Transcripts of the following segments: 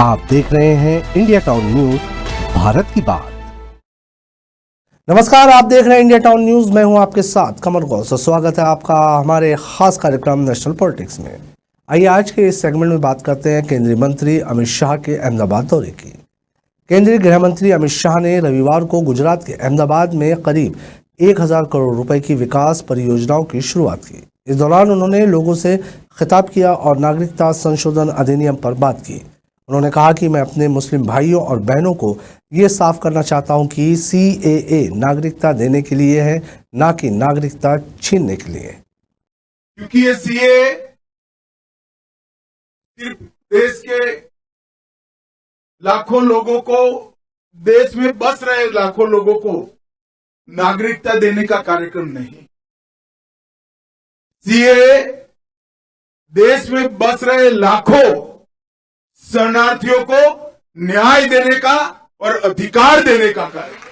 आप देख रहे हैं इंडिया टाउन न्यूज, भारत की बात। नमस्कार, आप देख रहे हैं इंडिया टाउन न्यूज। मैं हूं आपके साथ कमर गौस और स्वागत है आपका हमारे खास कार्यक्रम नेशनल पॉलिटिक्स में। आइए आज के इस सेगमेंट में बात करते हैं केंद्रीय मंत्री अमित शाह के अहमदाबाद दौरे की। केंद्रीय गृह मंत्री अमित शाह ने रविवार को गुजरात के अहमदाबाद में करीब 1000 करोड़ रुपए की विकास परियोजनाओं की शुरुआत की। इस दौरान उन्होंने लोगों से खिताब किया और नागरिकता संशोधन अधिनियम पर बात की। उन्होंने कहा कि मैं अपने मुस्लिम भाइयों और बहनों को ये साफ करना चाहता हूं कि CAA नागरिकता देने के लिए है, ना कि नागरिकता छीनने के लिए। क्योंकि ये CAA सिर्फ देश के लाखों लोगों को, देश में बस रहे लाखों लोगों को नागरिकता देने का कार्यक्रम नहीं। CAA देश में बस रहे लाखों शरणार्थियों को न्याय देने का और अधिकार देने का कार्यक्रम।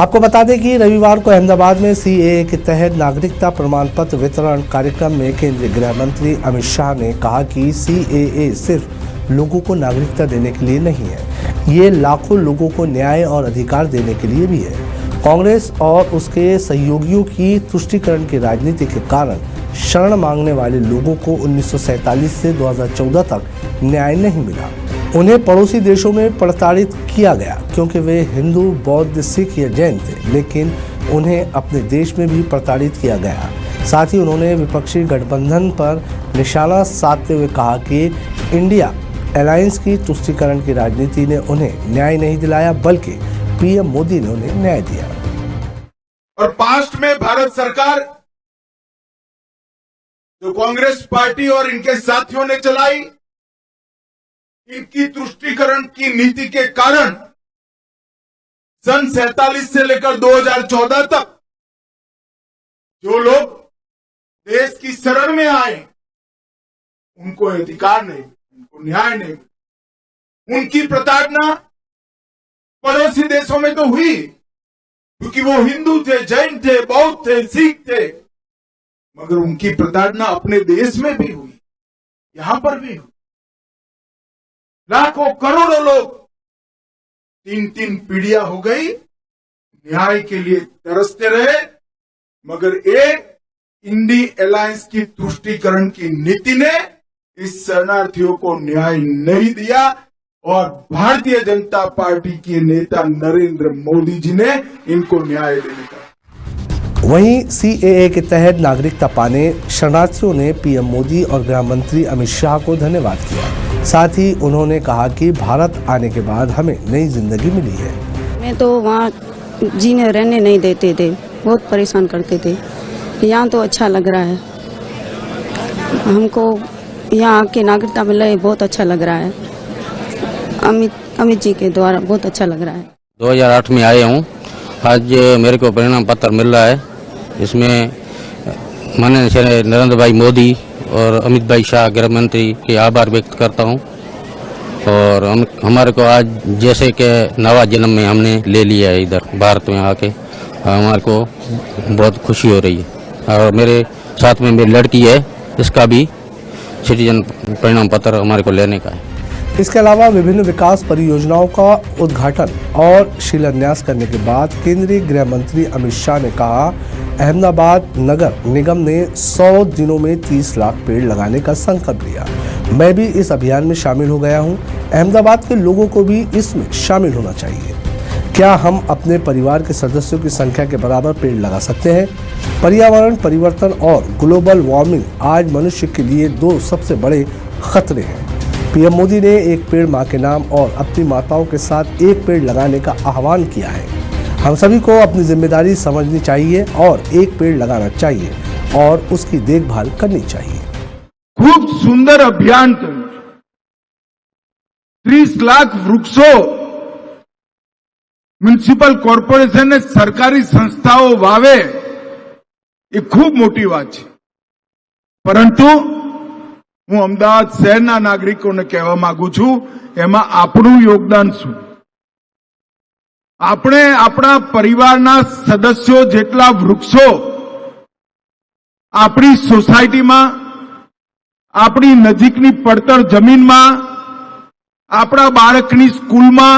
आपको बता दें कि रविवार को अहमदाबाद में CAA के तहत नागरिकता प्रमाण पत्र वितरण कार्यक्रम में केंद्रीय गृह मंत्री अमित शाह ने कहा कि CAA सिर्फ लोगों को नागरिकता देने के लिए नहीं है, ये लाखों लोगों को न्याय और अधिकार देने के लिए भी है। कांग्रेस और उसके सहयोगियों की तुष्टीकरण की राजनीति के कारण शरण मांगने वाले लोगों को 1947 से 2014 तक न्याय नहीं मिला। उन्हें पड़ोसी देशों में प्रताड़ित किया गया क्योंकि वे हिंदू, बौद्ध, सिख या जैन थे, लेकिन उन्हें अपने देश में भी प्रताड़ित किया गया। साथ ही उन्होंने विपक्षी गठबंधन पर निशाना साधते हुए कहा कि इंडिया अलायंस की तुष्टीकरण की राजनीति ने उन्हें न्याय नहीं दिलाया, बल्कि PM मोदी ने उन्हें न्याय दिया। और पास्ट में भारत सरकार जो कांग्रेस पार्टी और इनके साथियों ने चलाई, इनकी तुष्टीकरण की नीति के कारण सन 47 से लेकर 2014 तक जो लोग देश की शरण में आए, उनको अधिकार नहीं, उनको न्याय नहीं। उनकी प्रताड़ना पड़ोसी देशों में तो हुई क्योंकि वो हिंदू थे, जैन थे, बौद्ध थे, सिख थे, मगर उनकी प्रताड़ना अपने देश में भी हुई, यहां पर भी हुई। लाखों करोड़ों लोग 3-3 पीढ़ियां हो गई न्याय के लिए तरसते रहे, मगर एक इंडी अलायंस की तुष्टीकरण की नीति ने इस शरणार्थियों को न्याय नहीं दिया और भारतीय जनता पार्टी के नेता नरेंद्र मोदी जी ने इनको न्याय देने का। वहीं CAA के तहत नागरिकता पाने शरणार्थियों ने PM मोदी और गृह मंत्री अमित शाह को धन्यवाद किया। साथ ही उन्होंने कहा कि भारत आने के बाद हमें नई जिंदगी मिली है। मैं तो वहाँ जीने रहने नहीं देते थे, बहुत परेशान करते थे। यहाँ तो अच्छा लग रहा है, हमको यहाँ आके नागरिकता मिला है, बहुत अच्छा लग रहा है। अमित जी के द्वारा बहुत अच्छा लग रहा है। 2008 में आए हूँ, आज मेरे को परिणाम पत्र मिल रहा है। इसमें माननीय नरेंद्र भाई मोदी और अमित भाई शाह गृह मंत्री के आभार व्यक्त करता हूँ। और हमारे को आज जैसे कि नवा जन्म में हमने ले लिया है इधर भारत में आके, हमारे को बहुत खुशी हो रही है। और मेरे साथ में मेरी लड़की है, इसका भी सिटीजन परिणाम पत्र हमारे को लेने का है। इसके अलावा विभिन्न विकास परियोजनाओं का उद्घाटन और शिलान्यास करने के बाद केंद्रीय गृह मंत्री अमित शाह ने कहा, अहमदाबाद नगर निगम ने 100 दिनों में 30 लाख पेड़ लगाने का संकल्प लिया। मैं भी इस अभियान में शामिल हो गया हूं। अहमदाबाद के लोगों को भी इसमें शामिल होना चाहिए। क्या हम अपने परिवार के सदस्यों की संख्या के बराबर पेड़ लगा सकते हैं? पर्यावरण परिवर्तन और ग्लोबल वार्मिंग आज मनुष्य के लिए 2 सबसे बड़े खतरे हैं। PM मोदी ने एक पेड़ मां के नाम और अपनी माताओं के साथ एक पेड़ लगाने का आह्वान किया है। हम सभी को अपनी जिम्मेदारी समझनी चाहिए और एक पेड़ लगाना चाहिए और उसकी देखभाल करनी चाहिए। खूब सुंदर अभियान 30 लाख वृक्षों म्युनिसिपल કોર્પોરેશન ને સરકારી સંસ્થાઓ વાવે એ ખૂબ મોટી વાત છે, પરંતુ હું અમદાવાદ શહેરના નાગરિકોને કહેવા માંગુ છું, એમાં આપણું યોગદાન શું? આપણે આપણા પરિવારના સદસ્યો જેટલા વૃક્ષો આપણી સોસાયટીમાં, આપણી નજીકની પડતર જમીનમાં, આપણા બાળકની સ્કૂલમાં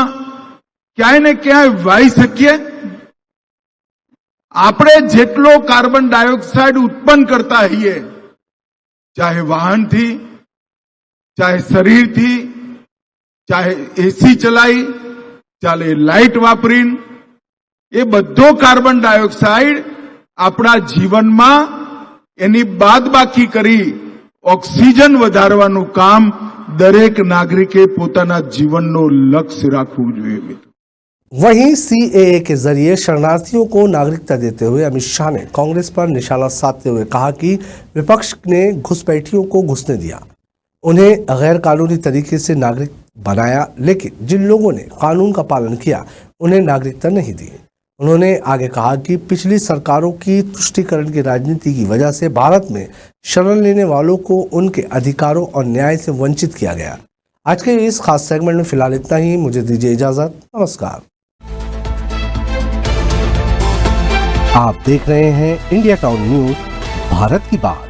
ક્યાંય ને ક્યાંય વાવી શકીએ? આપણે જેટલો કાર્બન ડાયોક્સાઇડ ઉત્પન્ન કરતા હોઈએ, ચાહે વાહનથી, ચાહે શરીરથી, ચાહે એસી ચલાવી, ચાહે લાઇટ વાપરીને, એ બધો કાર્બન ડાયોક્સાઇડ આપણા જીવનમાં એની બાદબાકી કરી ઓક્સિજન વધારવાનું કામ દરેક નાગરિકે પોતાના જીવનનો લક્ષ્ય રાખવું જોઈએ મિત્રો। वहीं सीएए के जरिए शरणार्थियों को नागरिकता देते हुए अमित शाह ने कांग्रेस पर निशाना साधते हुए कहा कि विपक्ष ने घुसपैठियों को घुसने दिया, उन्हें गैर कानूनी तरीके से नागरिक बनाया, लेकिन जिन लोगों ने कानून का पालन किया उन्हें नागरिकता नहीं दी। उन्होंने आगे कहा कि पिछली सरकारों की तुष्टीकरण की राजनीति की वजह से भारत में शरण लेने वालों को उनके अधिकारों और न्याय से वंचित किया गया। आज के इस खास सेगमेंट में फिलहाल इतना ही। मुझे दीजिए इजाजत। नमस्कार। आप देख रहे हैं इंडिया टाउन न्यूज, भारत की बात।